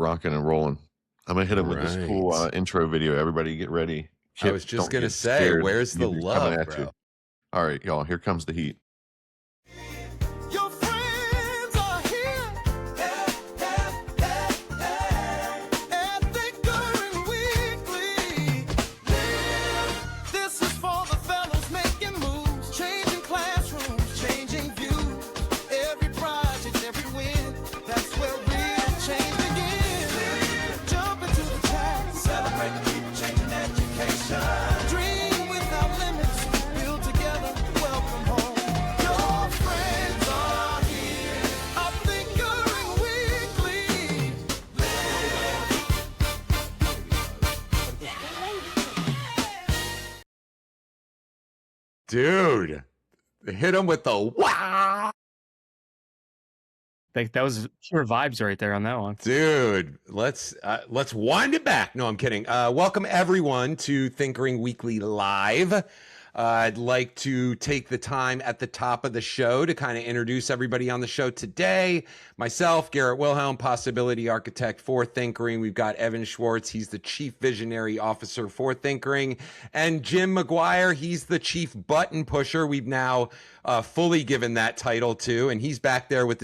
rocking and rolling. I'm gonna hit All him with this cool right. intro video. Everybody get ready. I Kip, was just don't gonna get say, scared. where's the Music's coming love, at you. bro? All right, y'all, here comes the heat. Your friends are here. At Thinkering Weekly. This is for the fellas making moves, changing classrooms, changing views. Every project, every win, that's where real change begins. Jump into the chat, celebrate the people changing education. Dream without limits, build together, welcome home. Your friends are here. At Thinkering Weekly. Dude, hit him with the wow. That was pure vibes right there on that one. Dude, let's wind it back. No, I'm kidding. Welcome everyone to Thinkering Weekly Live. I'd like to take the time at the top of the show to kind of introduce everybody on the show today. Myself, Garrett Wilhelm, Possibility Architect for Thinkering. We've got Evan Schwartz. He's the Chief Visionary Officer for Thinkering. And Jim McGuire, he's the Chief Button Pusher. We've now fully given that title to, and he's back there with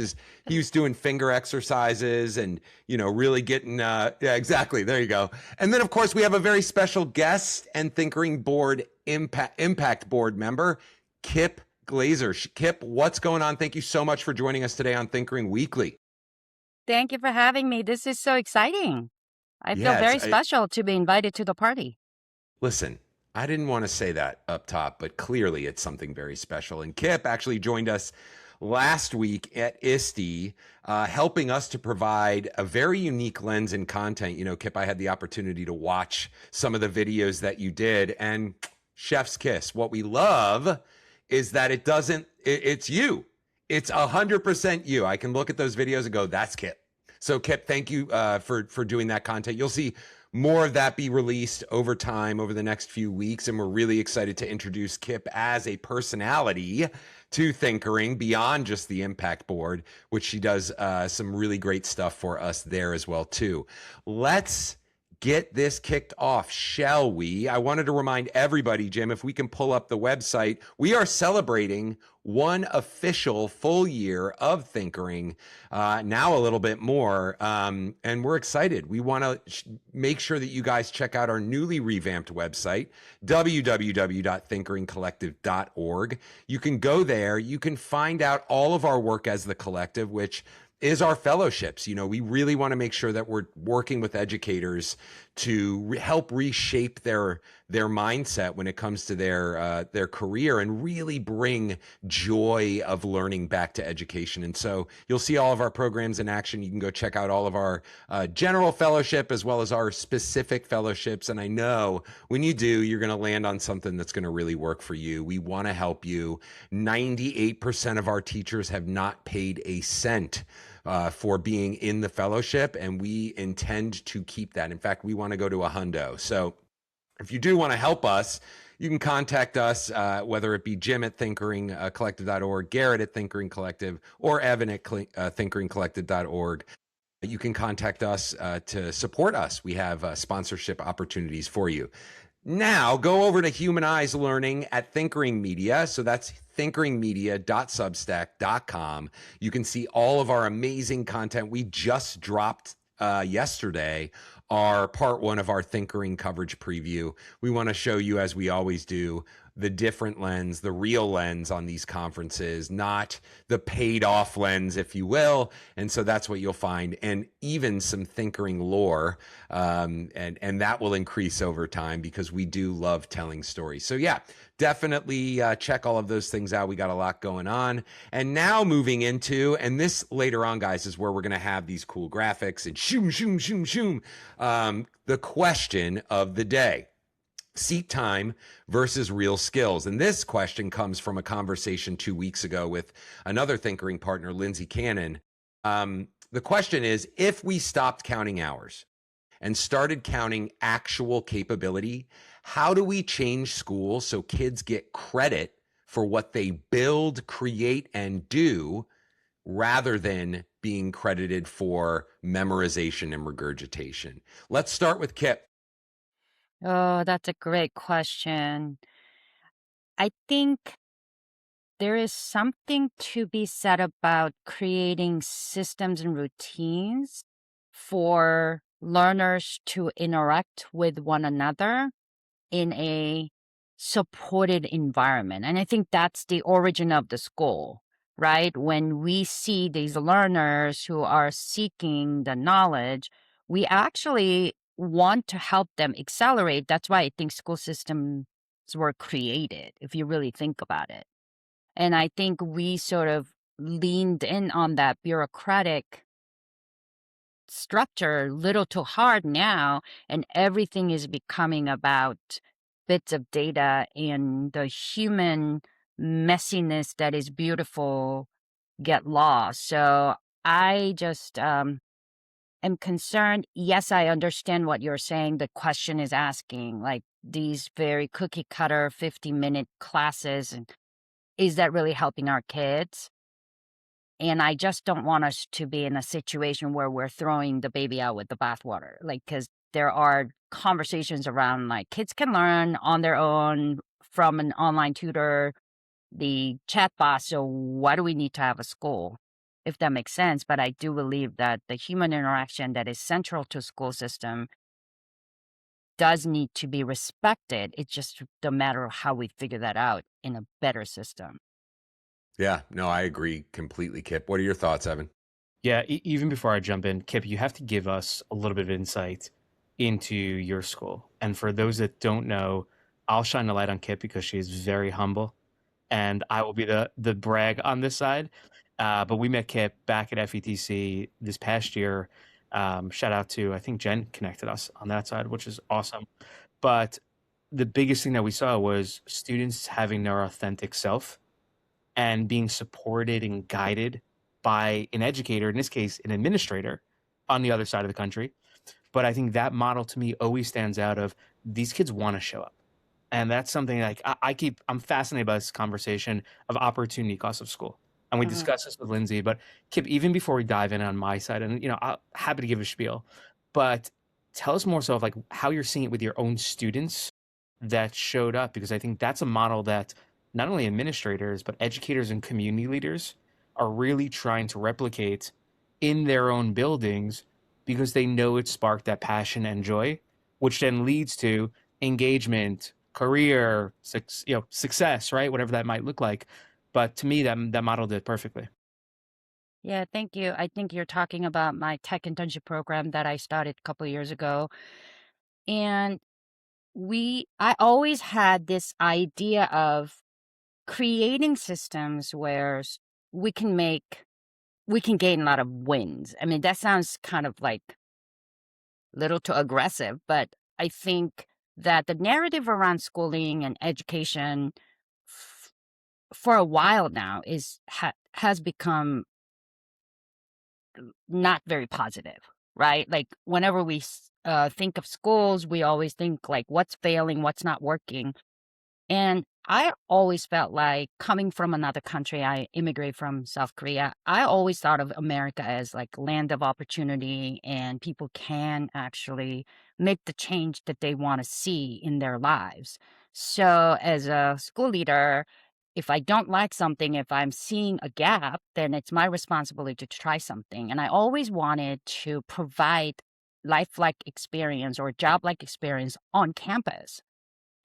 he was doing finger exercises and, really getting, yeah, exactly. There you go. And then, of course, we have a very special guest and Thinkering Board Impact Board member, Kip Glazer. Kip, what's going on? Thank you so much for joining us today on Thinkering Weekly. Thank you for having me. This is so exciting. I feel Yes, very special to be invited to the party. Listen, I didn't want to say that up top, but clearly it's something very special. And Kip actually joined us last week at ISTE, helping us to provide a very unique lens and content. Kip, I had the opportunity to watch some of the videos that you did, and chef's kiss. What we love is that it's you. It's 100% you. I can look at those videos and go, that's Kip. So Kip, thank you for doing that content. You'll see more of that be released over time, over the next few weeks. And we're really excited to introduce Kip as a personality to Thinkering beyond just the Impact Board, which she does some really great stuff for us there as well, too. Let's get this kicked off, shall we? I wanted to remind everybody, Jim, if we can pull up the website, we are celebrating one official full year of Thinkering, now a little bit more, and we're excited. We want to make sure that you guys check out our newly revamped website, www.thinkeringcollective.org. You can go there. You can find out all of our work as the collective, which is our fellowships. We really want to make sure that we're working with educators to help reshape their mindset when it comes to their career and really bring joy of learning back to education. And so you'll see all of our programs in action. You can go check out all of our general fellowship as well as our specific fellowships. And I know when you do, you're going to land on something that's going to really work for you. We want to help you. 98% of our teachers have not paid a cent for being in the fellowship, and we intend to keep that. In fact, we want to go to $100. So if you do want to help us, you can contact us, whether it be Jim at thinkeringcollective.org, Garrett at Thinkering Collective, or Evan at thinkeringcollective.org. You can contact us to support us. We have sponsorship opportunities for you. Now, go over to Humanize Learning at Thinkering Media. So that's thinkeringmedia.substack.com. You can see all of our amazing content. We just dropped yesterday our part one of our Thinkering coverage preview. We want to show you, as we always do, the different lens, the real lens on these conferences, not the paid off lens, if you will. And so that's what you'll find, and even some Thinkering lore. And that will increase over time because we do love telling stories. So yeah, definitely check all of those things out. We got a lot going on. And now moving into, and this later on, guys, is where we're going to have these cool graphics and shoom, shoom, shoom, shoom. The question of the day. Seat time versus real skills. And this question comes from a conversation 2 weeks ago with another Thinkering partner, Lindsay Cannon. The question is, if we stopped counting hours and started counting actual capability, how do we change school so kids get credit for what they build, create, and do rather than being credited for memorization and regurgitation. Let's start with Kip. Oh, that's a great question. I think there is something to be said about creating systems and routines for learners to interact with one another in a supported environment. And I think that's the origin of the school, right? When we see these learners who are seeking the knowledge, we actually want to help them accelerate. That's why I think school systems were created, if you really think about it. And I think we sort of leaned in on that bureaucratic structure little too hard now, and everything is becoming about bits of data, and the human messiness that is beautiful get lost. So I just am concerned. Yes, I understand what you're saying. The question is asking, like, these very cookie cutter 50-minute classes, and is that really helping our kids? And I just don't want us to be in a situation where we're throwing the baby out with the bathwater. Like, because there are conversations around, like, kids can learn on their own from an online tutor, the chatbot. So why do we need to have a school? If that makes sense. But I do believe that the human interaction that is central to school system does need to be respected. It's just the matter of how we figure that out in a better system. Yeah, no, I agree completely, Kip. What are your thoughts, Evan? Yeah, even before I jump in, Kip, you have to give us a little bit of insight into your school. And for those that don't know, I'll shine a light on Kip because she is very humble, and I will be the brag on this side. But we met Kip back at FETC this past year. Shout out to, I think Jen connected us on that side, which is awesome. But the biggest thing that we saw was students having their authentic self and being supported and guided by an educator, in this case, an administrator on the other side of the country. But I think that model to me always stands out of these kids want to show up. And that's something like I'm fascinated by this conversation of opportunity cost of school. And we Mhm. discussed this with Lindsay, but Kip, even before we dive in on my side, and I'm happy to give a spiel, but tell us more so of like how you're seeing it with your own students that showed up, because I think that's a model that not only administrators, but educators and community leaders are really trying to replicate in their own buildings because they know it sparked that passion and joy, which then leads to engagement, career, success, right? Whatever that might look like. But to me, that model did perfectly. Yeah, thank you. I think you're talking about my tech internship program that I started a couple of years ago. And I always had this idea of creating systems where we can we can gain a lot of wins. I mean, that sounds kind of like a little too aggressive, but I think that the narrative around schooling and education f- for a while now has become not very positive, right? Like, whenever we think of schools, we always think like what's failing, what's not working. And I always felt like, coming from another country, I immigrated from South Korea. I always thought of America as like land of opportunity, and people can actually make the change that they want to see in their lives. So as a school leader, if I don't like something, if I'm seeing a gap, then it's my responsibility to try something. And I always wanted to provide lifelike experience or job-like experience on campus.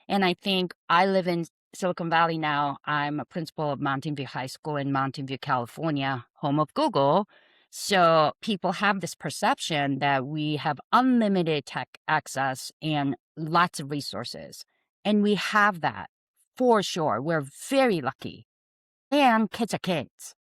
And I think I live in Silicon Valley now. I'm a principal of Mountain View High School in Mountain View, California, home of Google. So people have this perception that we have unlimited tech access and lots of resources. And we have that for sure. We're very lucky. And kids are kids.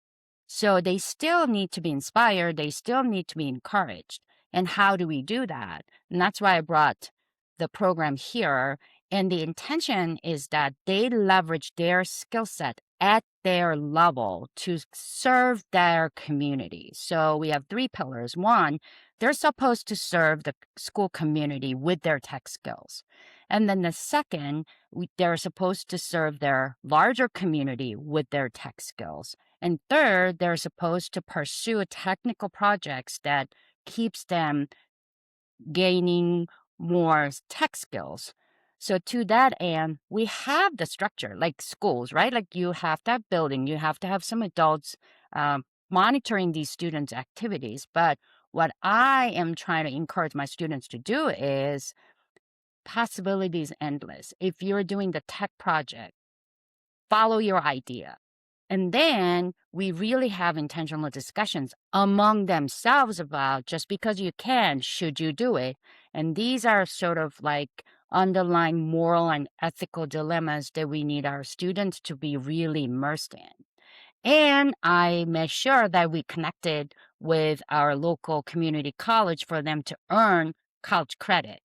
So they still need to be inspired. They still need to be encouraged. And how do we do that? And that's why I brought the program here. And the intention is that they leverage their skill set at their level to serve their community. So we have three pillars. One, they're supposed to serve the school community with their tech skills. And then the second, they're supposed to serve their larger community with their tech skills. And third, they're supposed to pursue technical projects that keeps them gaining more tech skills. So to that end, we have the structure like schools, right? Like you have to have building, you have to have some adults monitoring these students' activities. But what I am trying to encourage my students to do is possibilities endless. If you're doing the tech project, follow your idea. And then we really have intentional discussions among themselves about just because you can, should you do it? And these are sort of like underlying moral and ethical dilemmas that we need our students to be really immersed in. And I made sure that we connected with our local community college for them to earn college credit.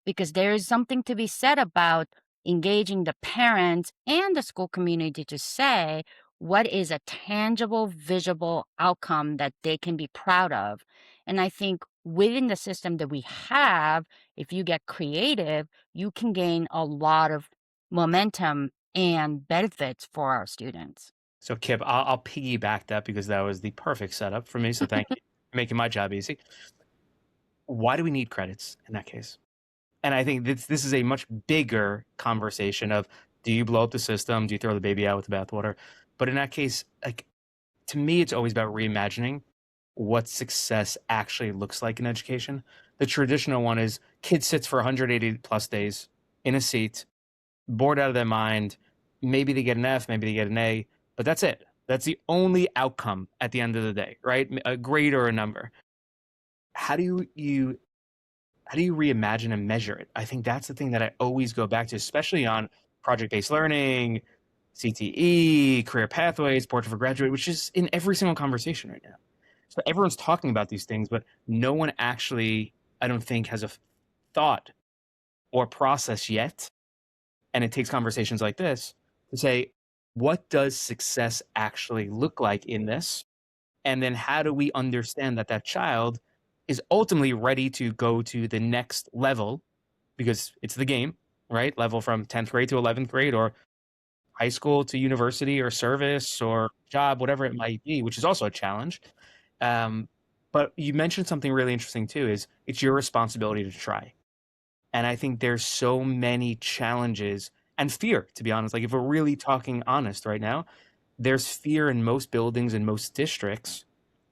Because there is something to be said about engaging the parents and the school community to say what is a tangible, visible outcome that they can be proud of. And I think within the system that we have, if you get creative, you can gain a lot of momentum and benefits for our students. So, Kip, I'll piggyback that because that was the perfect setup for me. So, thank you for making my job easy. Why do we need credits in that case? And I think this is a much bigger conversation of, do you blow up the system? Do you throw the baby out with the bathwater? But in that case, like, to me, it's always about reimagining what success actually looks like in education. The traditional one is kid sits for 180 plus days in a seat, bored out of their mind. Maybe they get an F, maybe they get an A, but that's it. That's the only outcome at the end of the day, right? A grade or a number. How do you reimagine and measure it? I think that's the thing that I always go back to, especially on project-based learning, CTE, career pathways, Portrait for Graduate, which is in every single conversation right now. So everyone's talking about these things, but no one actually, I don't think, has a thought or process yet. And it takes conversations like this to say, what does success actually look like in this? And then how do we understand that that child is ultimately ready to go to the next level, because it's the game, right? Level from 10th grade to 11th grade, or high school to university, or service or job, whatever it might be, which is also a challenge. But you mentioned something really interesting too, is it's your responsibility to try. And I think there's so many challenges and fear, to be honest. Like, if we're really talking honest right now, there's fear in most buildings and most districts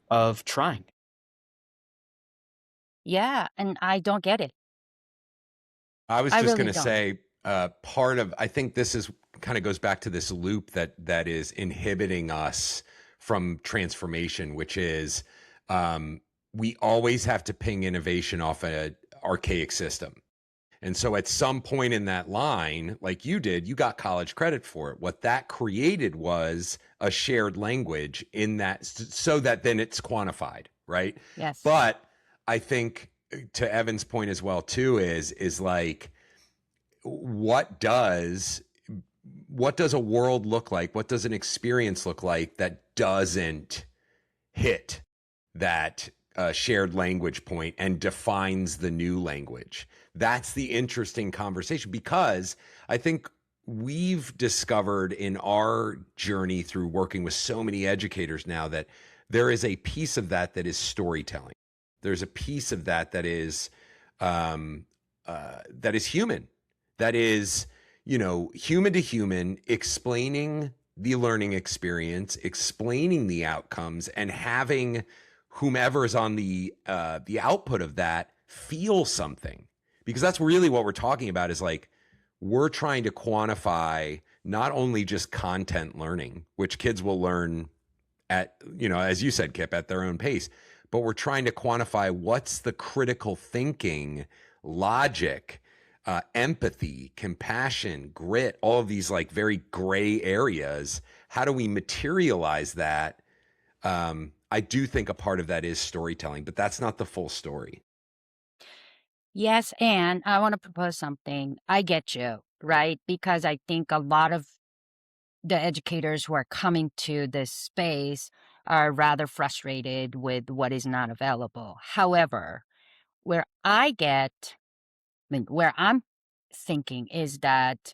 of trying. Yeah, and I don't get it. I was I just really going to don't. say, part of, I think this is kind of goes back to this loop that is inhibiting us from transformation, which is we always have to ping innovation off an archaic system. And so at some point in that line, like you did, you got college credit for it. What that created was a shared language in that, so that then it's quantified, right? Yes. But I think, to Evan's point as well too, is like, what does a world look like? What does an experience look like that doesn't hit that shared language point and defines the new language? That's the interesting conversation, because I think we've discovered in our journey through working with so many educators now that there is a piece of that is storytelling. There's a piece of that is human, that is, human to human, explaining the learning experience, explaining the outcomes, and having whomever's on the output of that feel something. Because that's really what we're talking about, is like, we're trying to quantify not only just content learning, which kids will learn at, as you said, Kip, at their own pace, but we're trying to quantify what's the critical thinking, logic, empathy, compassion, grit, all of these like very gray areas. How do we materialize that? I do think a part of that is storytelling, but that's not the full story. Yes, and I want to propose something. I get you, right? Because I think a lot of the educators who are coming to this space are rather frustrated with what is not available. However, where I get, I mean, where I'm thinking is that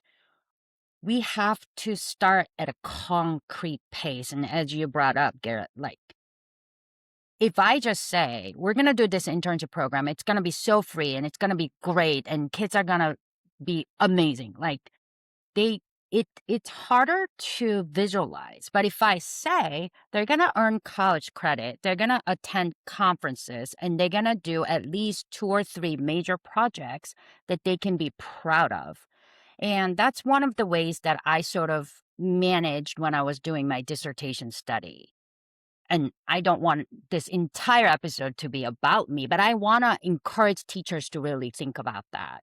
we have to start at a concrete pace. And as you brought up, Garrett, like, if I just say, we're going to do this internship program, it's going to be so free and it's going to be great and kids are going to be amazing. Like, it's harder to visualize. But if I say they're going to earn college credit, they're going to attend conferences, and they're going to do at least 2 or 3 major projects that they can be proud of. And that's one of the ways that I sort of managed when I was doing my dissertation study. And I don't want this entire episode to be about me, but I want to encourage teachers to really think about that.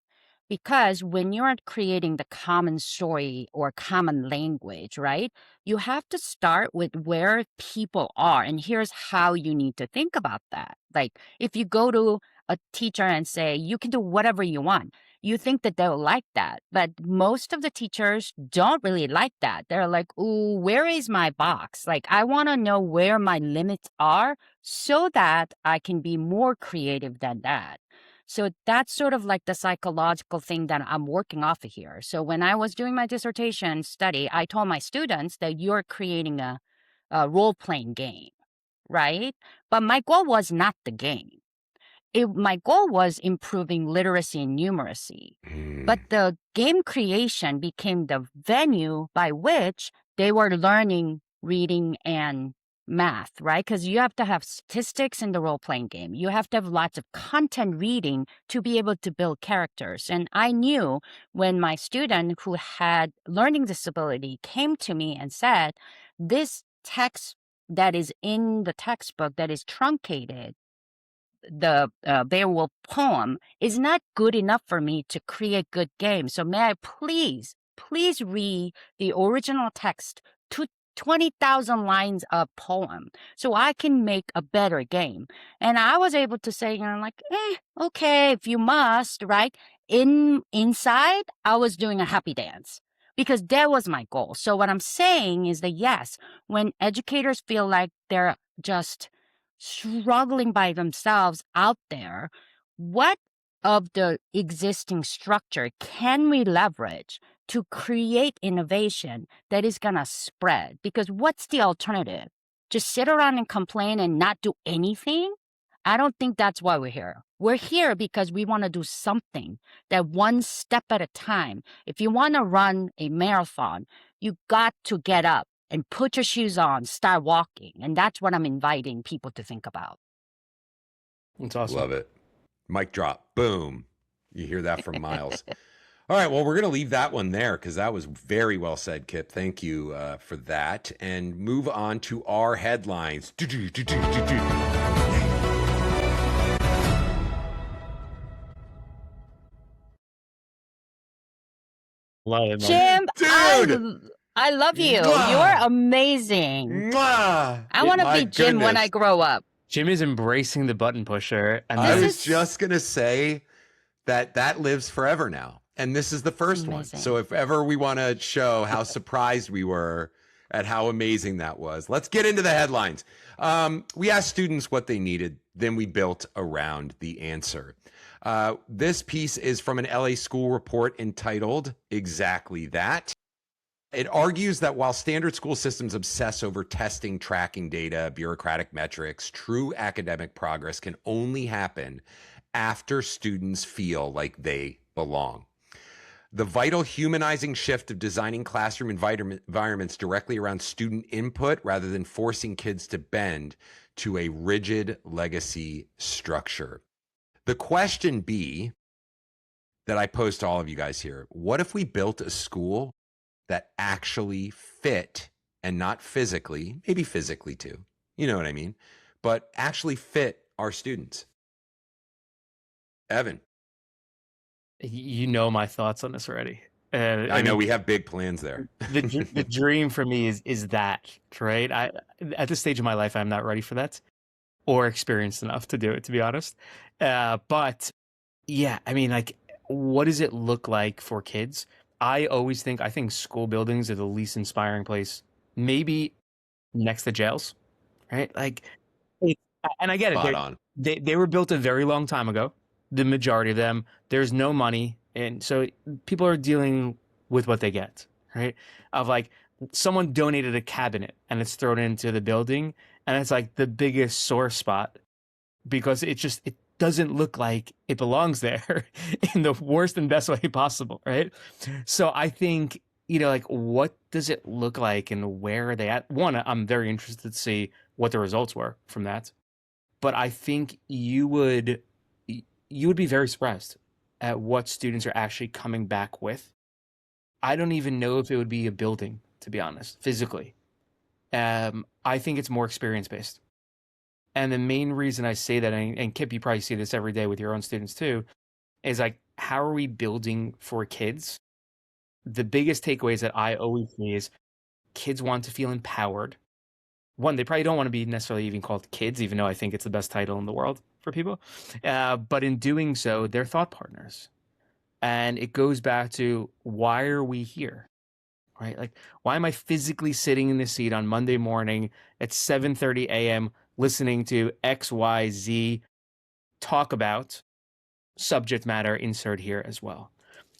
Because when you're creating the common story or common language, right, you have to start with where people are. And here's how you need to think about that. Like, if you go to a teacher and say, you can do whatever you want, you think that they'll like that. But most of the teachers don't really like that. They're like, ooh, where is my box? Like, I want to know where my limits are so that I can be more creative than that. So that's sort of like the psychological thing that I'm working off of here. So when I was doing my dissertation study, I told my students that you're creating a role-playing game, right? But my goal was not the game. My goal was improving literacy and numeracy. But the game creation became the venue by which they were learning reading and math, right? Because you have to have statistics in the role-playing game. You have to have lots of content reading to be able to build characters. And I knew when my student who had learning disability came to me and said, this text that is in the textbook that is truncated, the Beowulf poem, is not good enough for me to create good games. So may I please read the original text to 20,000 lines of poem so I can make a better game. And I was able to say, like, okay, if you must, right? Inside, I was doing a happy dance because that was my goal. So what I'm saying is that, yes, when educators feel like they're just struggling by themselves out there, what of the existing structure can we leverage to create innovation that is going to spread? Because what's the alternative? Just sit around and complain and not do anything? I don't think that's why we're here. We're here because we want to do something, that one step at a time. If you want to run a marathon, you got to get up and put your shoes on, start walking. And that's what I'm inviting people to think about. It's awesome. Love it. Mic drop. Boom. You hear that from Miles. All right. Well, we're going to leave that one there because that was very well said, Kip. Thank you for that. And move on to our headlines. Love it, man. Jim, Dude! I love you. Mwah! You're amazing. Mwah! I want to My be Jim when I goodness. grow up. Jim is embracing the button pusher, and I This was is- just going to say that lives forever now. And this is the first one. Amazing. So if ever we want to show how surprised we were at how amazing that was, let's get into the headlines. We asked students what they needed, then we built around the answer. This piece is from an LA school report entitled Exactly That. It argues that while standard school systems obsess over testing, tracking data, bureaucratic metrics, true academic progress can only happen after students feel like they belong. The vital humanizing shift of designing classroom environments directly around student input rather than forcing kids to bend to a rigid legacy structure. The question B that I pose to all of you guys here, what if we built a school that actually fit, and not physically, maybe physically too, you know what I mean, but actually fit our students? Evan. you know my thoughts on this already. I know we have big plans there. The dream for me is that, right? At this stage of my life, I'm not ready for that or experienced enough to do it, to be honest. But yeah, I mean, like, what does it look like for kids? I think school buildings are the least inspiring place, maybe next to jails, right? Like, and I get Spot it. on. They were built a very long time ago. The majority of them, there's no money And so people are dealing with what they get, right? Of like someone donated a cabinet and it's thrown into the building and it's like the biggest sore spot because it doesn't look like it belongs there in the worst and best way possible, right? So I think, like what does it look like and where are they at? One, I'm very interested to see what the results were from that. But I think you would be very surprised at what students are actually coming back with. I don't even know if it would be a building, to be honest, physically. I think it's more experience based. And the main reason I say that, and Kip, you probably see this every day with your own students too, is like, how are we building for kids? The biggest takeaways that I always see is kids want to feel empowered. One, they probably don't want to be necessarily even called kids, even though I think it's the best title in the world for people. But in doing so, they're thought partners. And it goes back to, why are we here? Right? Like, why am I physically sitting in the seat on Monday morning at 7:30 a.m. listening to XYZ talk about subject matter, insert here as well?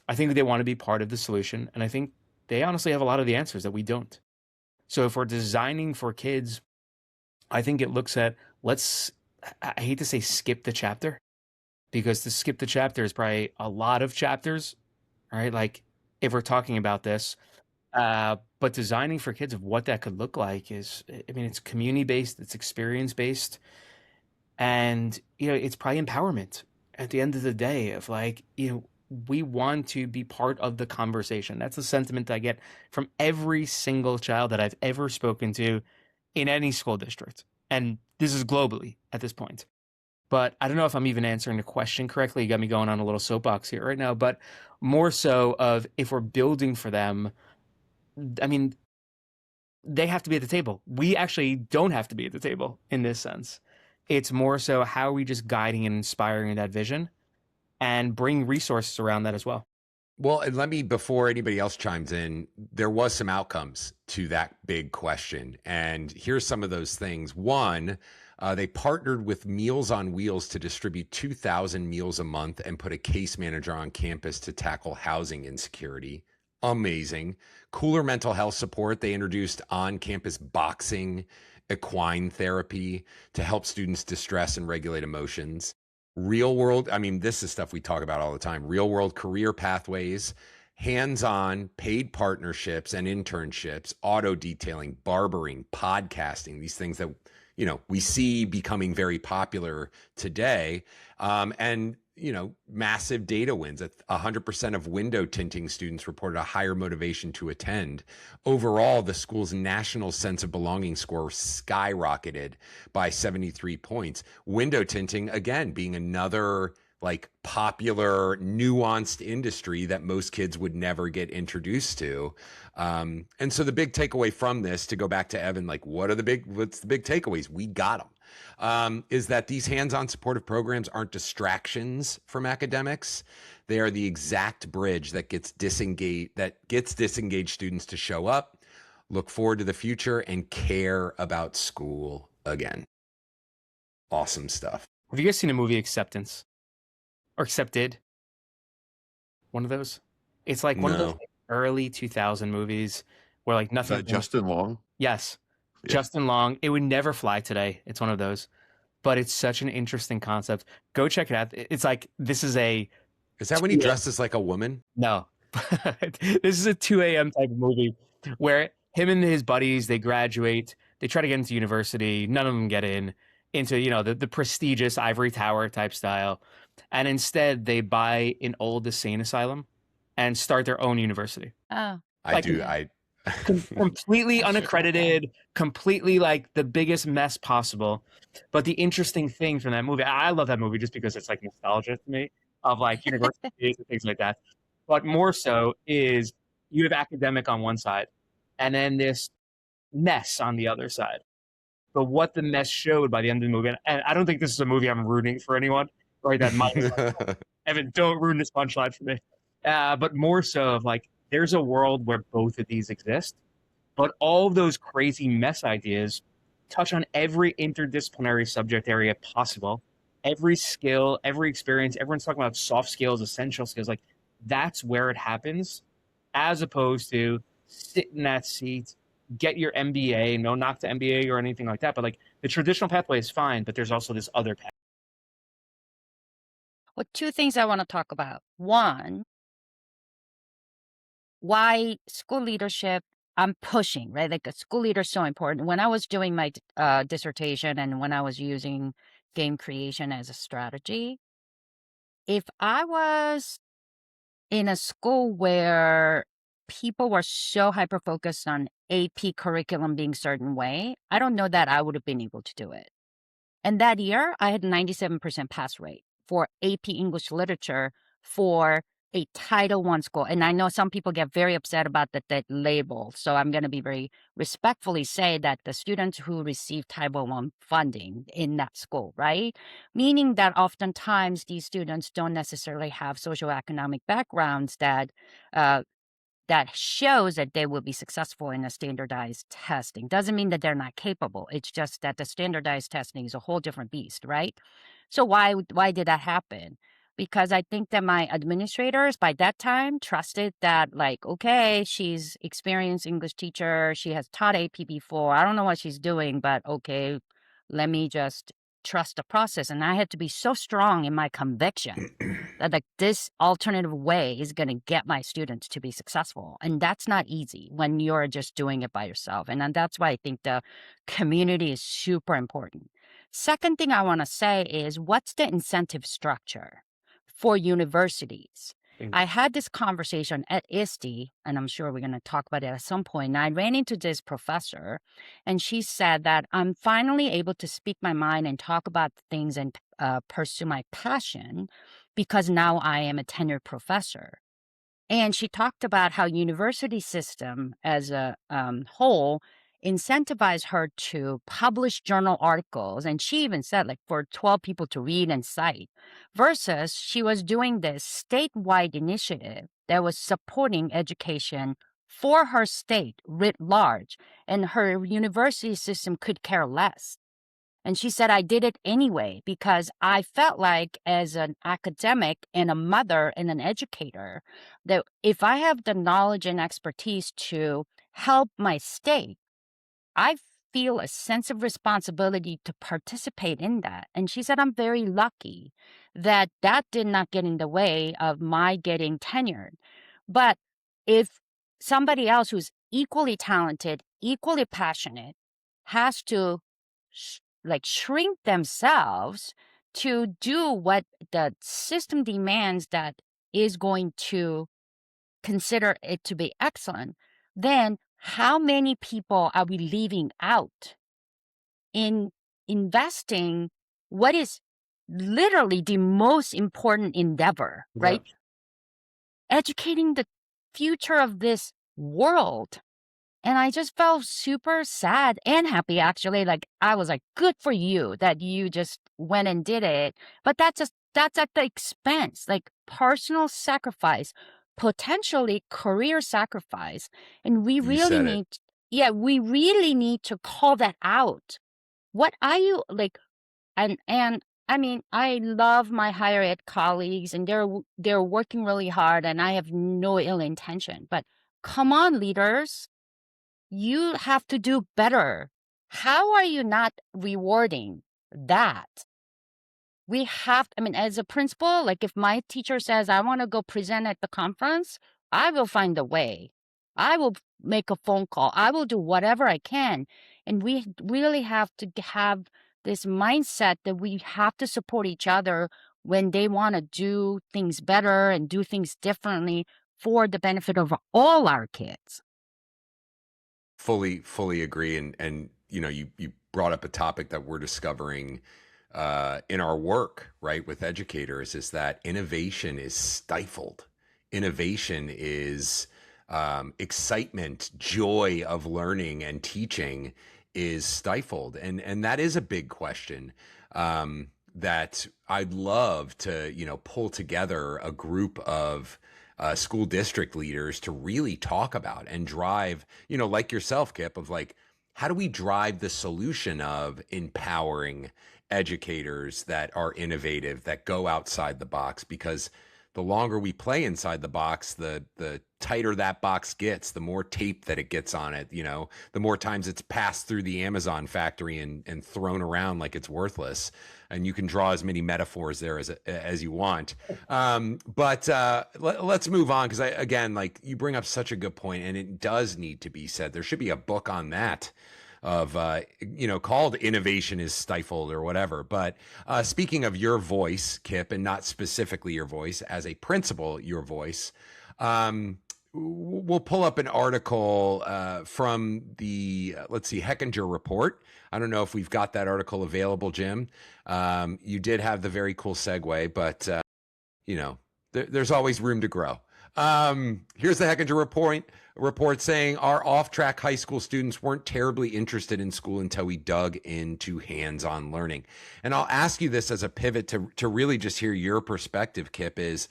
I think they want to be part of the solution. And I think they honestly have a lot of the answers that we don't. So if we're designing for kids, I think it looks at, I hate to say skip the chapter, because to skip the chapter is probably a lot of chapters, right? Like if we're talking about this, but designing for kids of what that could look like is, I mean, it's community based, it's experience based, and it's probably empowerment at the end of the day of like, we want to be part of the conversation. That's the sentiment I get from every single child that I've ever spoken to in any school district. And this is globally at this point. But I don't know if I'm even answering the question correctly. You got me going on a little soapbox here right now, but more so of, if we're building for them, I mean, they have to be at the table. We actually don't have to be at the table in this sense. It's more so, how are we just guiding and inspiring that vision and bring resources around that as well. Well, and let me, before anybody else chimes in, there was some outcomes to that big question. And here's some of those things. One, they partnered with Meals on Wheels to distribute 2,000 meals a month and put a case manager on campus to tackle housing insecurity. Amazing. Cooler mental health support. They introduced on-campus boxing, equine therapy to help students distress and regulate emotions. Real world, I mean, this is stuff we talk about all the time. Real world career pathways, hands-on paid partnerships and internships, auto detailing, barbering, podcasting, these things that, we see becoming very popular today. And, massive data wins. 100% of window tinting students reported a higher motivation to attend. Overall, the school's national sense of belonging score skyrocketed by 73 points. Window tinting, again, being another like popular, nuanced industry that most kids would never get introduced to. And so the big takeaway from this, to go back to Evan, like what's the big takeaways? We got them. Is that these hands-on supportive programs aren't distractions from academics. They are the exact bridge that gets disengaged students to show up, look forward to the future, and care about school again. Awesome stuff. Have you guys seen a movie, Acceptance? Or Accepted? One of those? It's like one of those early 2000 movies where like nothing. Is that Justin Long? Yes. Yeah. Justin Long. It would never fly today. It's one of those. But it's such an interesting concept. Go check it out. It's like, this is a... Is that when he dresses like a woman? No. This is a 2 a.m. type of movie where him and his buddies, they graduate. They try to get into university. None of them get into the prestigious ivory tower type style. And instead, they buy an old insane asylum and start their own university. Oh. Completely unaccredited, completely like the biggest mess possible. But the interesting thing from that movie, I love that movie just because it's like nostalgia to me of like universities and things like that. But more so is, you have academic on one side and then this mess on the other side. But what the mess showed by the end of the movie, and I don't think this is a movie I'm rooting for anyone, right? That might Evan, don't ruin this punchline for me. But more so of like, there's a world where both of these exist, but all of those crazy mess ideas touch on every interdisciplinary subject area possible, every skill, every experience. Everyone's talking about soft skills, essential skills. Like, That's where it happens, as opposed to sit in that seat, get your MBA. No knock to MBA or anything like that, but like the traditional pathway is fine, but there's also this other path. Well, two things I want to talk about. One, why school leadership I'm pushing, right? Like a school leader is so important. When I was doing my dissertation and when I was using game creation as a strategy, if I was in a school where people were so hyper focused on AP curriculum being certain way, I don't know that I would have been able to do it. And that year, I had 97% pass rate for AP English literature for a Title I school. And I know some people get very upset about that label. So I'm going to be very respectfully say that the students who receive Title I funding in that school, right? Meaning that oftentimes these students don't necessarily have socioeconomic backgrounds that shows that they will be successful in a standardized testing. Doesn't mean that they're not capable. It's just that the standardized testing is a whole different beast, right? So why did that happen? Because I think that my administrators by that time trusted that, like, okay, she's experienced English teacher, she has taught AP before. I don't know what she's doing, but okay, let me just trust the process. And I had to be so strong in my conviction that like this alternative way is going to get my students to be successful. And that's not easy when you're just doing it by yourself. And then that's why I think the community is super important. Second thing I want to say is, what's the incentive structure for universities? I had this conversation at ISTE, and I'm sure we're going to talk about it at some point. And I ran into this professor, and she said that I'm finally able to speak my mind and talk about things and pursue my passion because now I am a tenured professor. And she talked about how university system as a whole incentivize her to publish journal articles. And she even said like for 12 people to read and cite versus she was doing this statewide initiative that was supporting education for her state writ large. And her university system could care less. And she said, I did it anyway because I felt like, as an academic and a mother and an educator, that if I have the knowledge and expertise to help my state, I feel a sense of responsibility to participate in that. And she said, I'm very lucky that that did not get in the way of my getting tenured. But if somebody else who's equally talented, equally passionate, has to shrink themselves to do what the system demands that is going to consider it to be excellent, then how many people are we leaving out in investing what is literally the most important endeavor, right? Yep. Educating the future of this world. And I just felt super sad and happy, actually. Like, I was like, good for you that you just went and did it. But that's at the expense, like personal sacrifice, potentially career sacrifice. And we You really said it. we really need to call that out. What are you like? And I mean, I love my higher ed colleagues and they're working really hard and I have no ill intention. But come on, leaders. You have to do better. How are you not rewarding that? We have, I mean, as a principal, like if my teacher says, I want to go present at the conference, I will find a way. I will make a phone call. I will do whatever I can. And we really have to have this mindset that we have to support each other when they want to do things better and do things differently for the benefit of all our kids. Fully agree. And you brought up a topic that we're discovering in our work, right, with educators, is that innovation is stifled. Innovation is excitement, joy of learning and teaching is stifled. And that is a big question that I'd love to, pull together a group of school district leaders to really talk about and drive, like yourself, Kip, of like, how do we drive the solution of empowering educators that are innovative, that go outside the box? Because the longer we play inside the box, the tighter that box gets, the more tape that it gets on it, the more times it's passed through the Amazon factory and thrown around like it's worthless. And you can draw as many metaphors there as you want. But let's move on, because again, like, you bring up such a good point, and it does need to be said. There should be a book on that of called Innovation is Stifled or whatever. But speaking of your voice, Kip, and not specifically your voice, as a principal, your voice, we'll pull up an article from the, let's see, Hechinger Report. I don't know if we've got that article available, Jim. You did have the very cool segue, but there's always room to grow. Here's the Hechinger report saying our off-track high school students weren't terribly interested in school until we dug into hands-on learning. And I'll ask you this as a pivot to really just hear your perspective, Kip, is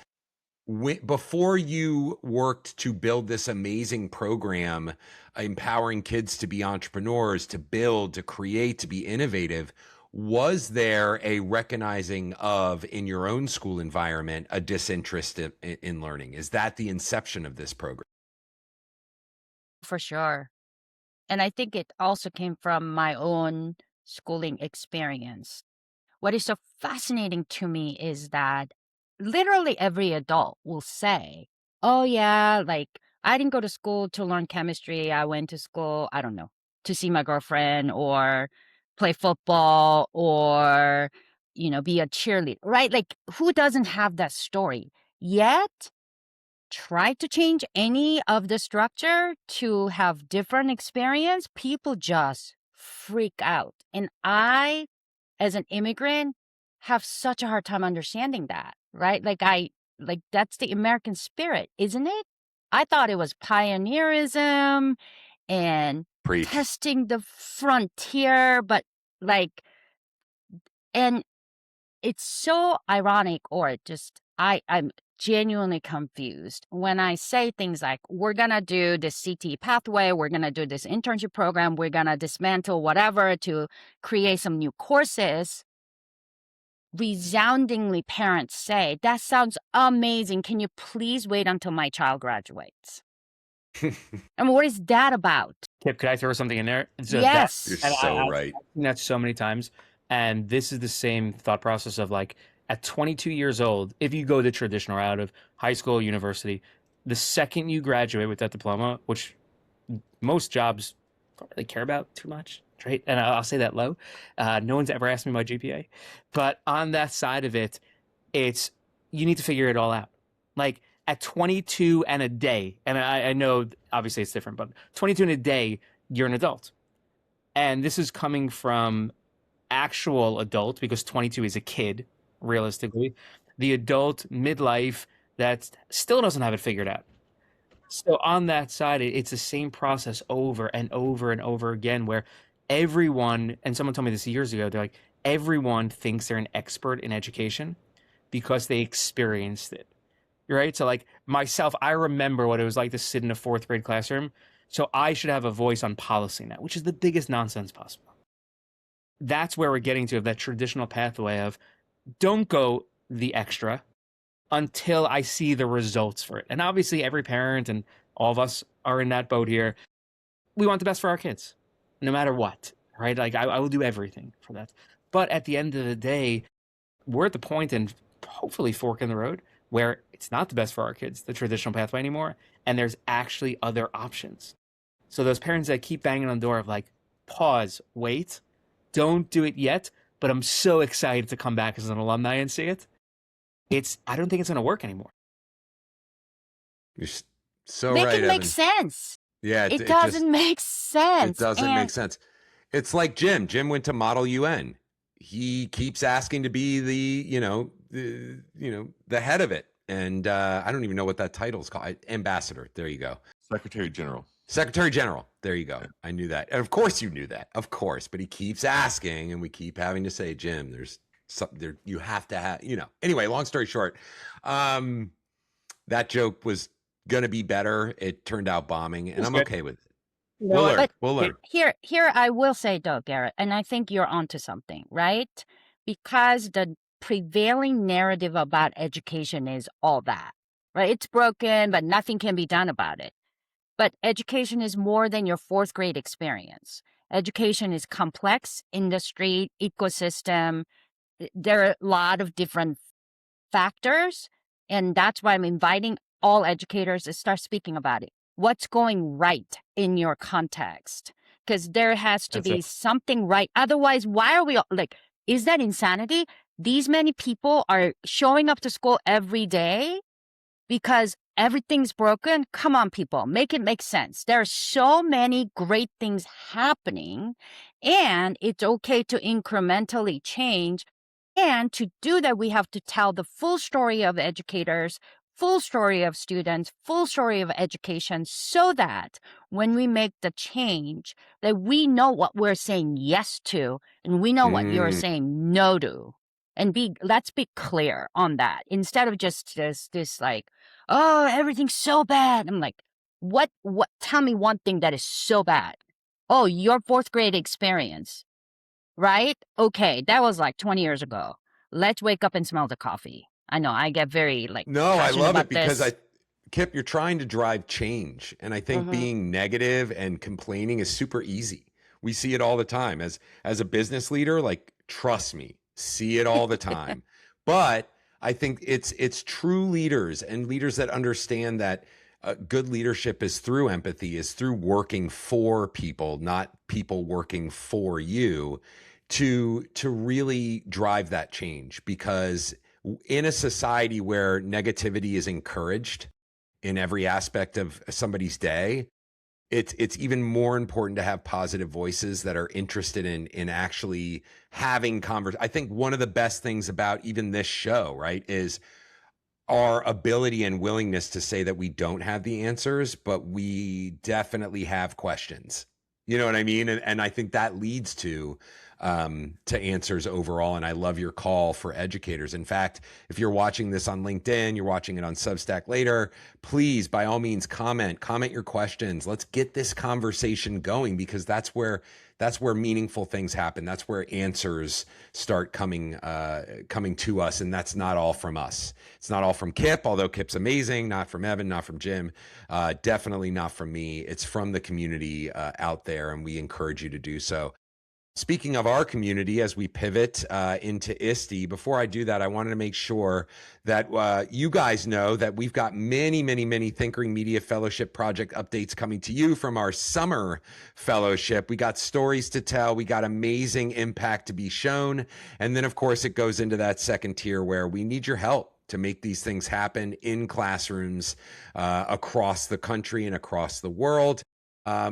before you worked to build this amazing program, empowering kids to be entrepreneurs, to build, to create, to be innovative, was there a recognizing of, in your own school environment, a disinterest in learning? Is that the inception of this program? For sure. And I think it also came from my own schooling experience. What is so fascinating to me is that literally every adult will say, oh, yeah, like, I didn't go to school to learn chemistry. I went to school, I don't know, to see my girlfriend or play football or, be a cheerleader, right? Like, who doesn't have that story? Yet, try to change any of the structure to have different experience, people just freak out. And I, as an immigrant, have such a hard time understanding that, right? Like that's the American spirit, isn't it? I thought it was pioneerism and Preach. testing the frontier, but and it's so ironic, or just I'm genuinely confused when I say things like, we're going to do this CT pathway, we're going to do this internship program, we're going to dismantle whatever to create some new courses. Resoundingly, parents say, that sounds amazing. Can you please wait until my child graduates? I mean, what is that about? Kip, could I throw something in there? So Yes. You're and so I've right. seen that so many times. And this is the same thought process of, like, at 22 years old, if you go the traditional route of high school, university, the second you graduate with that diploma, which most jobs don't really care about too much, right? And I'll say that low. No one's ever asked me my GPA. But on that side of it, it's, you need to figure it all out. Like, at 22 and a day, and I know obviously it's different, but 22 and a day, you're an adult. And this is coming from actual adult, because 22 is a kid, realistically. The adult midlife that still doesn't have it figured out. So on that side, it's the same process over and over and over again, where everyone, and someone told me this years ago, they're like, everyone thinks they're an expert in education because they experienced it. Right? So, like, myself, I remember what it was like to sit in a fourth grade classroom. So I should have a voice on policy now, which is the biggest nonsense possible. That's where we're getting to, of that traditional pathway of, don't go the extra until I see the results for it. And obviously every parent and all of us are in that boat here. We want the best for our kids, no matter what, right? Like, I will do everything for that. But at the end of the day, we're at the point, and hopefully fork in the road, where it's not the best for our kids, the traditional pathway anymore, and there's actually other options. So those parents that keep banging on the door of, like, pause, wait, don't do it yet, but I'm so excited to come back as an alumni and see it. I don't think it's going to work anymore. You're so Make right, it make Evan. sense. Yeah, It doesn't make sense. It doesn't make sense. It's like Jim. Jim went to Model UN. He keeps asking to be the head of it, and I don't even know what that title is called. Ambassador. There you go. Secretary General. Secretary General. There you go. I knew that. And of course you knew that. Of course. But he keeps asking, and we keep having to say, Jim, there's something there. You have to have, Anyway, long story short, that joke was going to be better. It turned out bombing, and I'm okay with it. We'll learn. Here I will say, though, Garrett, and I think you're onto something, right? Because the prevailing narrative about education is all that, right? It's broken, but nothing can be done about it. But education is more than your fourth grade experience. Education is complex industry, ecosystem. There are a lot of different factors. And that's why I'm inviting all educators to start speaking about it. What's going right in your context? Because there has to That's be it. something right. Otherwise, why are we like, is that insanity? These many people are showing up to school every day because everything's broken. Come on, people, make it make sense. There are so many great things happening, and it's okay to incrementally change. And to do that, we have to tell the full story of educators, full story of students, full story of education, so that when we make the change, that we know what we're saying yes to, and we know what you're Mm. saying no to. And let's be clear on that instead of just this like, oh, everything's so bad. I'm like, what, tell me one thing that is so bad. Oh, your fourth grade experience, right? Okay, that was like 20 years ago. Let's wake up and smell the coffee. I know I get very like No, I passionate love it about because this. Kip, you're trying to drive change. And I think Mhm. being negative and complaining is super easy. We see it all the time as a business leader, like trust me, see it all the time. But I think it's true leaders and leaders that understand that good leadership is through empathy, is through working for people, not people working for you, to really drive that change. Because in a society where negativity is encouraged in every aspect of somebody's day, it's even more important to have positive voices that are interested in actually having I think one of the best things about even this show, right, is our ability and willingness to say that we don't have the answers, but we definitely have questions. You know what I mean? And I think that leads to answers overall. And I love your call for educators. In fact, if you're watching this on LinkedIn, you're watching it on Substack later, please, by all means, comment your questions. Let's get this conversation going, because that's where meaningful things happen. That's where answers start coming to us. And that's not all from us. It's not all from Kip, although Kip's amazing, not from Evan, not from Jim, definitely not from me. It's from the community out there, and we encourage you to do so. Speaking of our community, as we pivot into ISTE, before I do that, I wanted to make sure that you guys know that we've got many Thinkering Media Fellowship project updates coming to you from our summer fellowship. We got stories to tell. We got amazing impact to be shown. And then, of course, it goes into that second tier where we need your help to make these things happen in classrooms across the country and across the world.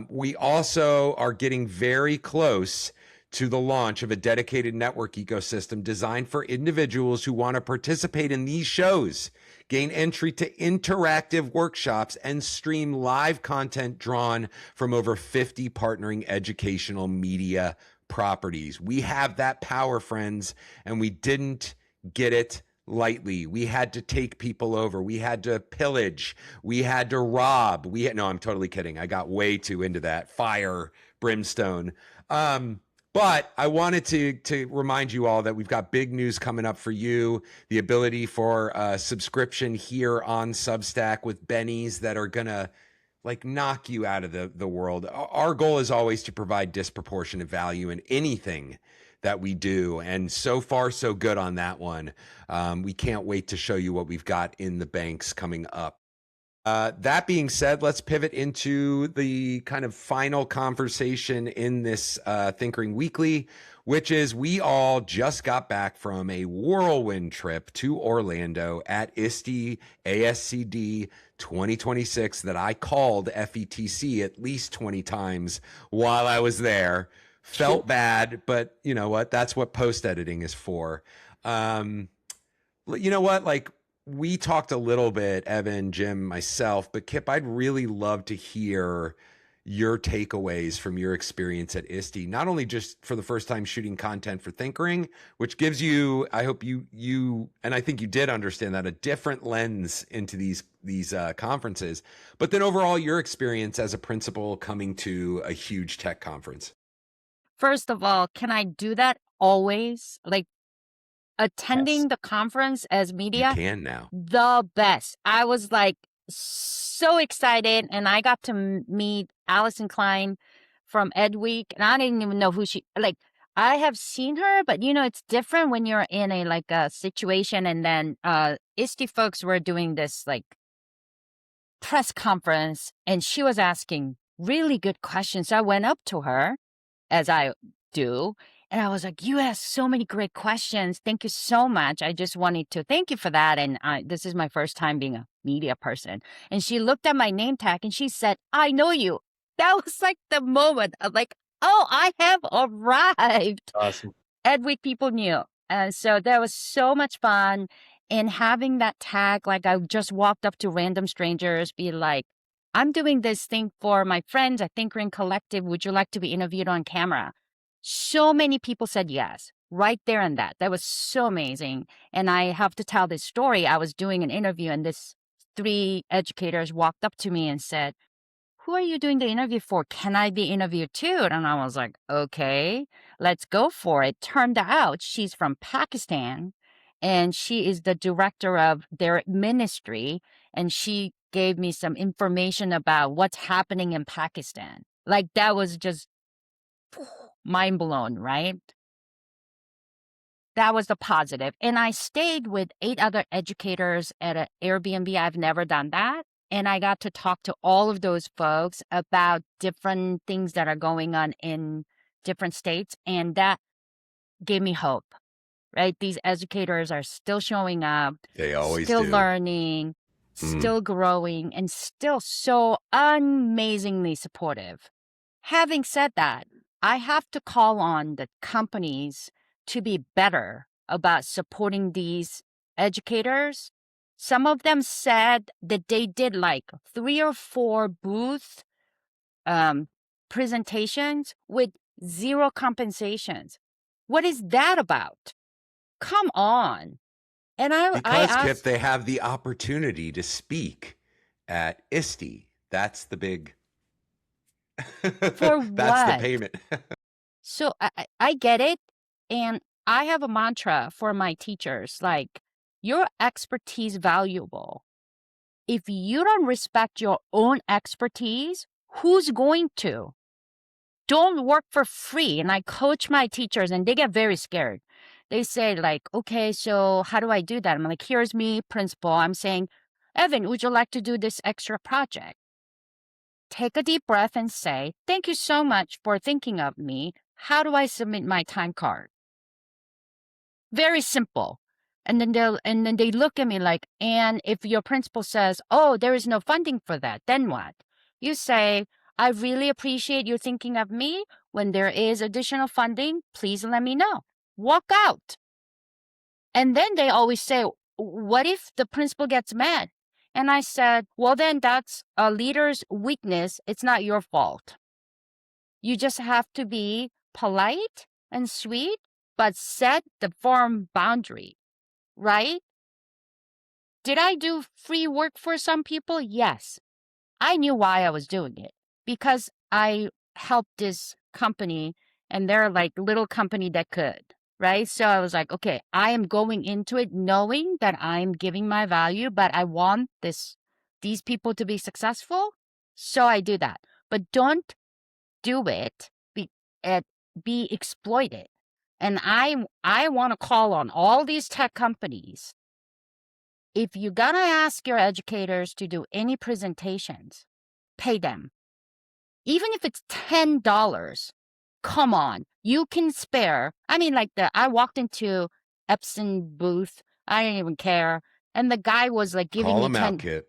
We also are getting very close to the launch of a dedicated network ecosystem designed for individuals who want to participate in these shows, gain entry to interactive workshops, and stream live content drawn from over 50 partnering educational media properties. We have that power, friends, and we didn't get it lightly. We had to take people over. We had to pillage. We had to rob. No, I'm totally kidding. I got way too into that fire, brimstone. But I wanted to remind you all that we've got big news coming up for you. The ability for subscription here on Substack with bennies that are gonna like knock you out of the world. Our goal is always to provide disproportionate value in anything that we do. And so far, so good on that one. We can't wait to show you what we've got in the banks coming up. That being said, let's pivot into the kind of final conversation in this Thinkering Weekly, which is we all just got back from a whirlwind trip to Orlando at ISTE ASCD 2026 that I called FETC at least 20 times while I was there. Felt bad, but you know what? That's what post editing is for. You know what? Like, we talked a little bit, Evan, Jim, myself, but Kip, I'd really love to hear your takeaways from your experience at ISTE, not only just for the first time shooting content for Thinkering, which gives you, I hope you, and I think you did understand that, a different lens into these conferences, but then overall your experience as a principal coming to a huge tech conference. First of all, can I do that always? Like, attending the conference as You media, can now. the best. I was like so excited, and I got to meet Allison Klein from Ed Week, and I didn't even know who she like. I have seen her, but it's different when you're in a situation, and then ISTE folks were doing this like press conference, and she was asking really good questions. So I went up to her, as I do, and I was like, "You asked so many great questions. Thank you so much. I just wanted to thank you for that. And this is my first time being a media person." And she looked at my name tag and she said, "I know you." That was like the moment of like, "Oh, I have arrived." Awesome. Edwick people knew. And so that was so much fun. And having that tag, like I just walked up to random strangers, be like, "I'm doing this thing for my friends at Thinkering Collective. Would you like to be interviewed on camera?" So many people said yes, right there and that. That was so amazing. And I have to tell this story. I was doing an interview, and this 3 educators walked up to me and said, "Who are you doing the interview for? Can I be interviewed too?" And I was like, "Okay, let's go for it." Turned out she's from Pakistan, and she is the director of their ministry. And she gave me some information about what's happening in Pakistan. Like that was just mind blown, right? That was the positive. And I stayed with 8 other educators at an Airbnb. I've never done that. And I got to talk to all of those folks about different things that are going on in different states. And that gave me hope, right? These educators are still showing up, They always still do. learning, Mm. still growing, and still so amazingly supportive. Having said that, I have to call on the companies to be better about supporting these educators. Some of them said that they did like 3 or 4 booth presentations with 0 compensations. What is that about? Come on. And I Because, Kip, asked, they have the opportunity to speak at ISTE. That's the big. For That's the what? payment. So I get it. And I have a mantra for my teachers, like, your expertise valuable. If you don't respect your own expertise, who's going to? Don't work for free. And I coach my teachers, and they get very scared. They say like, "Okay, so how do I do that?" I'm like, "Here's me, principal. I'm saying, Evan, would you like to do this extra project?" Take a deep breath and say, "Thank you so much for thinking of me. How do I submit my time card?" Very simple. And then they look at me like, "And if your principal says, 'Oh, there is no funding for that,' then what?" You say, "I really appreciate you thinking of me. When there is additional funding, please let me know." Walk out. And then they always say, "What if the principal gets mad?" And I said, "Well, then that's a leader's weakness. It's not your fault. You just have to be polite and sweet, but set the firm boundary, right?" Did I do free work for some people? Yes. I knew why I was doing it, because I helped this company, and they're like little company that could, right? So I was like, okay, I am going into it knowing that I'm giving my value, but I want these people to be successful. So I do that. But don't do it be exploited. And I want to call on all these tech companies. If you're gonna ask your educators to do any presentations, pay them. Even if it's $10, come on, you can spare. I mean, like I walked into Epson booth, I didn't even care. And the guy was like giving Call me them out, Kip.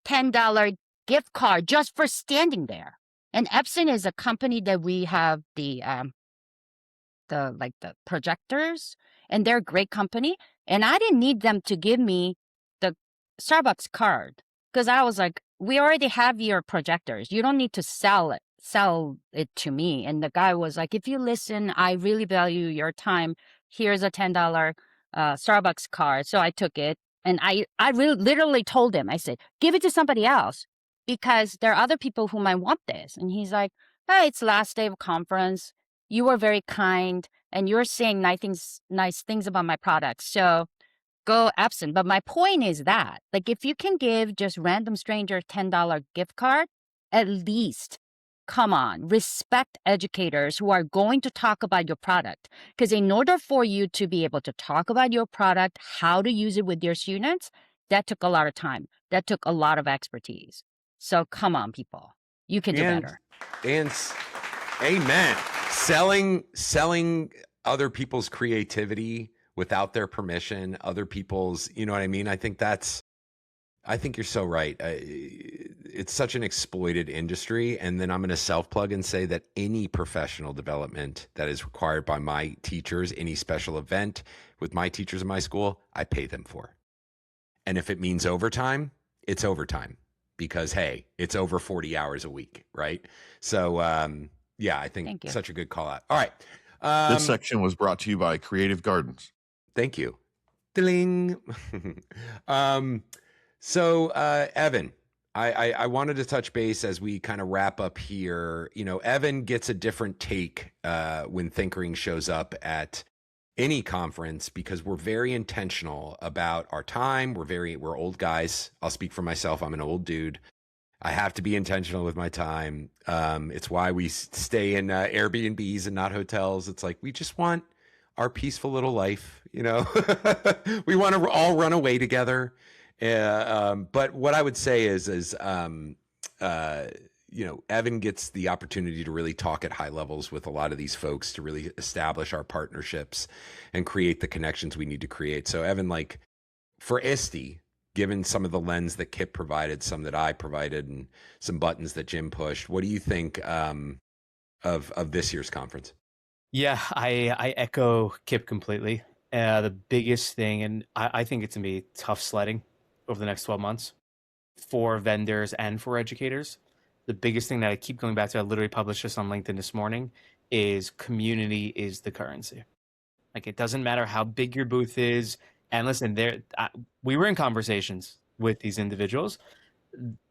$10 gift card just for standing there. And Epson is a company that we have the projectors, and they're a great company. And I didn't need them to give me the Starbucks card, because I was like, "We already have your projectors. You don't need to sell it to me." And the guy was like, "If you listen, I really value your time. Here's a $10 Starbucks card." So I took it, and I really literally told him, I said, "Give it to somebody else, because there are other people who might want this." And he's like, "Hey, it's last day of conference. You were very kind, and you're saying nice things about my product. So go absent. But my point is that, like, if you can give just random stranger $10 gift card, at least, come on, respect educators who are going to talk about your product. Because in order for you to be able to talk about your product, how to use it with your students, that took a lot of time. That took a lot of expertise. So come on, people. You can do better. And amen. Selling other people's creativity without their permission, other people's, you know what I mean? I think you're so right. It's such an exploited industry. And then I'm going to self-plug and say that any professional development that is required by my teachers, any special event with my teachers in my school, I pay them for. And if it means overtime, it's overtime because, hey, it's over 40 hours a week, right? So, yeah, I think such a good call out. All right. This section was brought to you by Creative Gardens. Thank you. Ding. So, Evan, I wanted to touch base as we kind of wrap up here. You know, Evan gets a different take when Thinkering shows up at any conference because we're very intentional about our time. We're old guys. I'll speak for myself. I'm an old dude. I have to be intentional with my time. It's why we stay in Airbnbs and not hotels. It's like we just want our peaceful little life, you know. We want to all run away together. But what I would say is you know, Evan gets the opportunity to really talk at high levels with a lot of these folks to really establish our partnerships and create the connections we need to create. So Evan, like for ISTE, given some of the lens that Kip provided, some that I provided, and some buttons that Jim pushed, what do you think of this year's conference? Yeah, I echo Kip completely. The biggest thing, and I think it's going to be tough sledding over the next 12 months for vendors and for educators. The biggest thing that I keep going back to, I literally published this on LinkedIn this morning, is community is the currency. Like, it doesn't matter how big your booth is. And listen, we were in conversations with these individuals,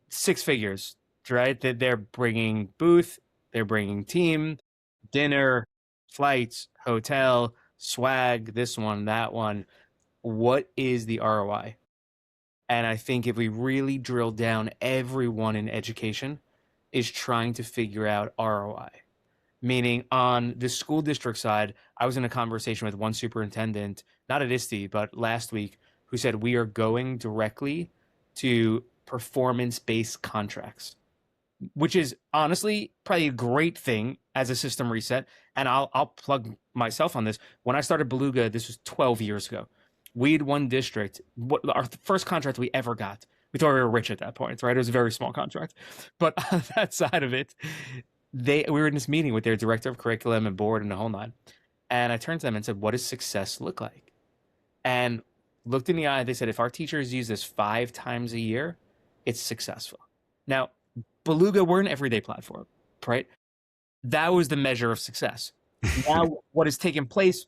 6 figures, right? That they're bringing booth, they're bringing team, dinner, flights, hotel, swag, this one, that one. What is the ROI? And I think if we really drill down, everyone in education is trying to figure out ROI. Meaning on the school district side, I was in a conversation with one superintendent, not at ISTE, but last week, who said we are going directly to performance-based contracts, which is honestly probably a great thing as a system reset. And I'll plug myself on this. When I started Beluga, this was 12 years ago. We had one district, our first contract we ever got. We thought we were rich at that point, right? It was a very small contract. But on that side of it, we were in this meeting with their director of curriculum and board and the whole nine. And I turned to them and said, what does success look like? And looked in the eye, they said, if our teachers use this 5 times a year, it's successful. Now, Beluga, we're an everyday platform, right? That was the measure of success. Now, what has taken place,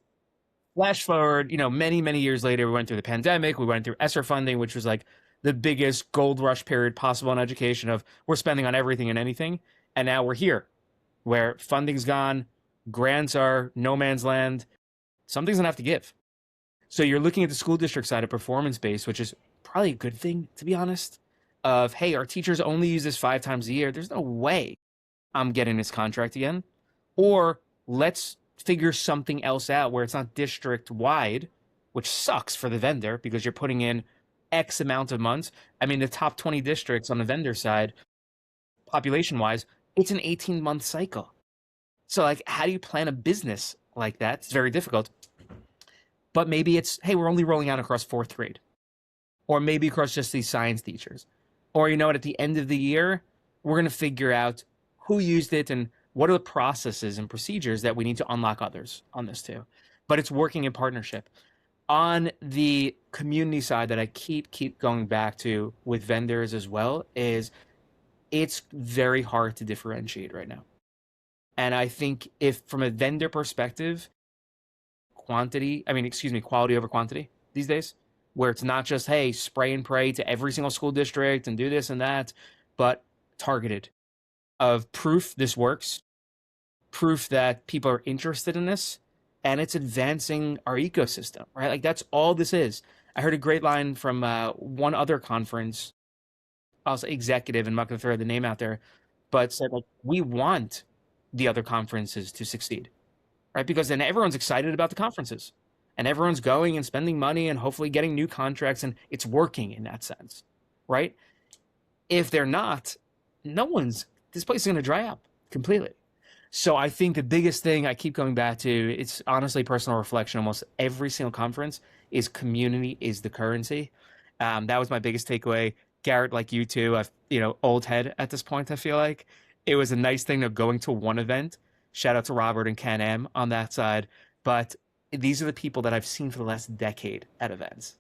flash forward, you know, many, many years later, we went through the pandemic, we went through ESSER funding, which was like the biggest gold rush period possible in education of we're spending on everything and anything. And now we're here where funding's gone, grants are no man's land, something's gonna have to give. So you're looking at the school district side of performance-based, which is probably a good thing, to be honest, of, hey, our teachers only use this 5 times a year. There's no way I'm getting this contract again. Or let's figure something else out where it's not district-wide, which sucks for the vendor because you're putting in X amount of months. I mean, the top 20 districts on the vendor side, population-wise, it's an 18-month cycle. So, like, how do you plan a business like that? It's very difficult. But maybe it's, hey, we're only rolling out across 4th grade. Or maybe across just these science teachers. Or, you know what, at the end of the year, we're going to figure out who used it and what are the processes and procedures that we need to unlock others on this too. But it's working in partnership. On the community side that I keep going back to with vendors as well is it's very hard to differentiate right now. And I think if from a vendor perspective, quality over quantity these days, where it's not just, hey, spray and pray to every single school district and do this and that, but targeted of proof this works, proof that people are interested in this, and it's advancing our ecosystem, right? Like that's all this is. I heard a great line from one other conference, also executive, and I'm not going to throw the name out there, but said like we want the other conferences to succeed, right? Because then everyone's excited about the conferences, and everyone's going and spending money and hopefully getting new contracts, and it's working in that sense, right? If they're not, no one's this place is going to dry up completely. So I think the biggest thing I keep coming back to, it's honestly personal reflection. Almost every single conference is community is the currency. That was my biggest takeaway. Garrett, like you too, I've old head at this point. I feel like it was a nice thing of going to one event. Shout out to Robert and Can Am on that side. But these are the people that I've seen for the last decade at events,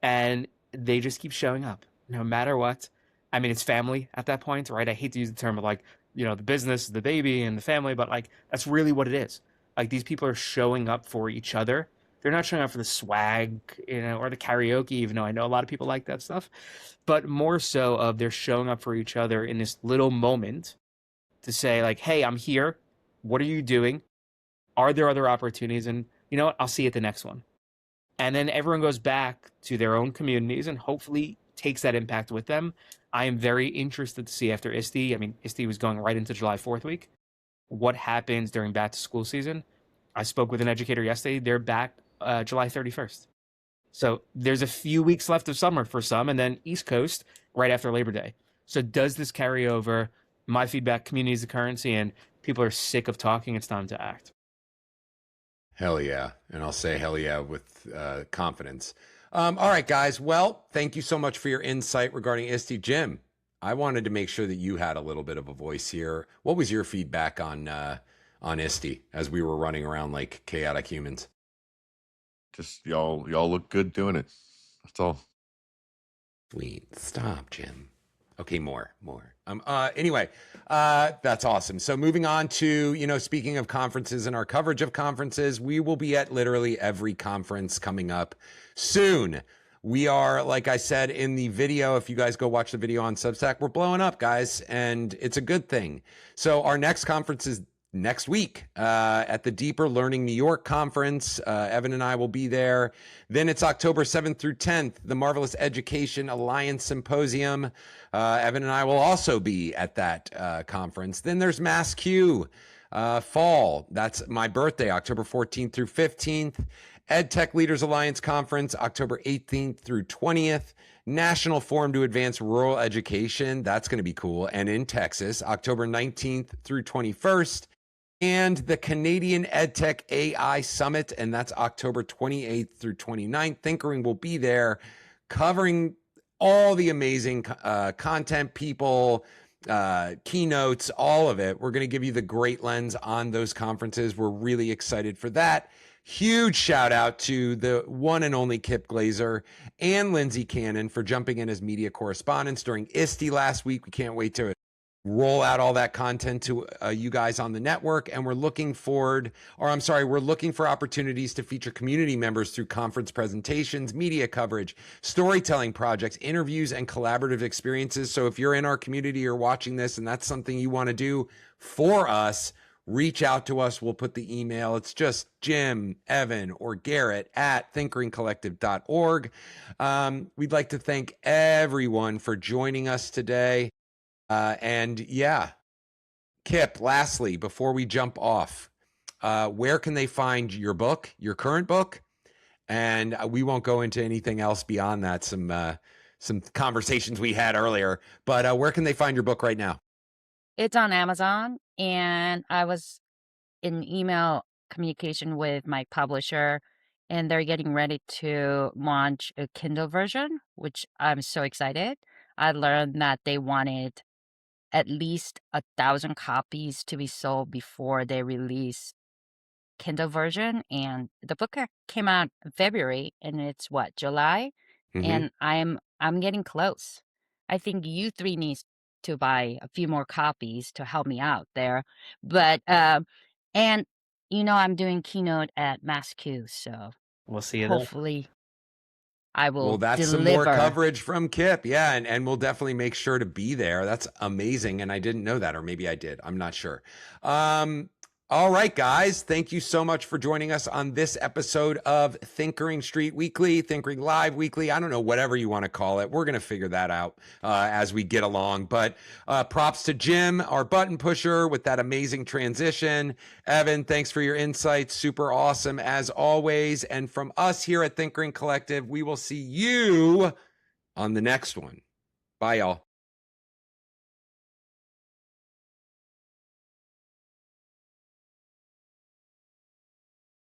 and they just keep showing up no matter what. I mean, it's family at that point, right? I hate to use the term of like, the business, the baby, and the family, but like that's really what it is. Like these people are showing up for each other. They're not showing up for the swag, or the karaoke, even though I know a lot of people like that stuff, but more so of they're showing up for each other in this little moment to say like, hey, I'm here. What are you doing? Are there other opportunities? And you know what? I'll see you at the next one. And then everyone goes back to their own communities and hopefully takes that impact with them. I am very interested to see after ISTE. I mean, ISTE was going right into July 4th week. What happens during back to school season? I spoke with an educator yesterday. They're back July 31st. So there's a few weeks left of summer for some, and then East Coast right after Labor Day. So does this carry over? My feedback: community is the currency, and people are sick of talking. It's time to act. Hell yeah. And I'll say hell yeah with confidence. All right, guys. Well, thank you so much for your insight regarding ISTE. Jim, I wanted to make sure that you had a little bit of a voice here. What was your feedback on ISTE as we were running around like chaotic humans? Just y'all look good doing it. That's all. Sweet. Stop, Jim. Okay, more. Anyway, that's awesome. So moving on to, speaking of conferences and our coverage of conferences, we will be at literally every conference coming up soon. We are, like I said in the video, if you guys go watch the video on Substack, we're blowing up, guys, and it's a good thing. So our next conference is next week at the Deeper Learning New York conference. Evan and I will be there. Then it's October 7th through 10th, the Marvelous Education Alliance Symposium. Evan and I will also be at that conference. Then there's MassQ fall. That's my birthday, October 14th through 15th. EdTech Leaders Alliance Conference, October 18th through 20th. National Forum to Advance Rural Education. That's going to be cool. And in Texas, October 19th through 21st. And the Canadian EdTech AI Summit, and that's October 28th through 29th. Thinkering will be there covering all the amazing content, people, keynotes, all of it. We're going to give you the great lens on those conferences. We're really excited for that. Huge shout out to the one and only Kip Glazer and Lindsay Cannon for jumping in as media correspondents during ISTE last week. We can't wait to roll out all that content to you guys on the network. And we're looking for opportunities to feature community members through conference presentations, media coverage, storytelling projects, interviews, and collaborative experiences. So if you're in our community or watching this and that's something you want to do for us, reach out to us. We'll put the email. It's just Jim, Evan, or Garrett at thinkeringcollective.org. We'd like to thank everyone for joining us today. Kip, lastly, before we jump off, where can they find your book, your current book? And we won't go into anything else beyond that, some conversations we had earlier, but where can they find your book right now? It's on Amazon, and I was in email communication with my publisher, and they're getting ready to launch a Kindle version, which I'm so excited. I learned that they wanted at least 1,000 copies to be sold before they release Kindle version. And the book came out in February, and it's July, Mm-hmm. and I'm getting close. I think you three needs to buy a few more copies to help me out there. But and I'm doing keynote at MassQ, so We'll see you there. hopefully I will Well, that's some deliver. more coverage from Kip. Yeah, and we'll definitely make sure to be there. That's amazing. And I didn't know that, or maybe I did. I'm not sure. All right, guys. Thank you so much for joining us on this episode of Thinkering Street Weekly, Thinkering Live Weekly. I don't know, whatever you want to call it. We're going to figure that out as we get along. But props to Jim, our button pusher, with that amazing transition. Evan, thanks for your insights. Super awesome as always. And from us here at Thinkering Collective, we will see you on the next one. Bye, y'all.